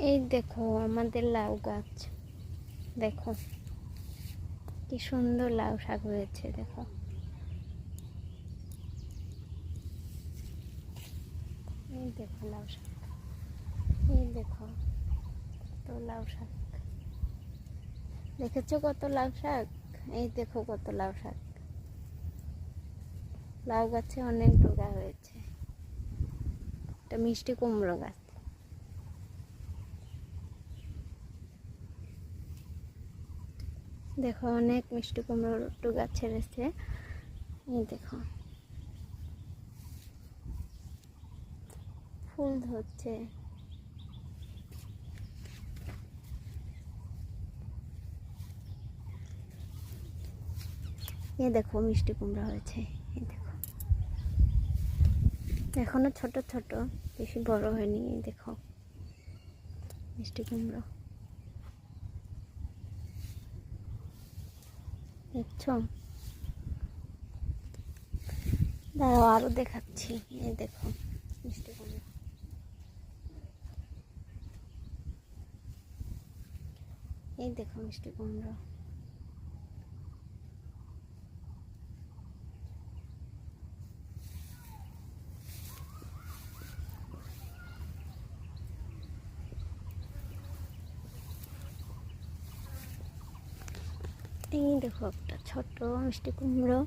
এই দেখো আমাদের লাউ গাছ, দেখো কি সুন্দর লাউ শাক হয়েছে। দেখো এই দেখো লাউ শাক, এই দেখো কত লাউ শাক, দেখেছো কত লাউ শাক? এই দেখো কত লাউ শাক, লাউ গাছে অনেক ডগা হয়েছে। এটা মিষ্টি কুমড়ো গাছ। দেখো অনেক মিষ্টি কুমড়োর ডগা ছেড়েছে। এই দেখো ফুল ধরছে। এই দেখো মিষ্টি কুমড়া হয়েছে। এই দেখো এখনো ছোট ছোট, বেশি বড় হয়নি। এই দেখো মিষ্টি কুমড়ো, দেখছো? দাঁড়াও আরো দেখাচ্ছি। এই দেখো মিষ্টি কুমড়ো, এই দেখো মিষ্টি কুমড়ো। এই দেখো একটা ছোট মিষ্টি কুমড়ো।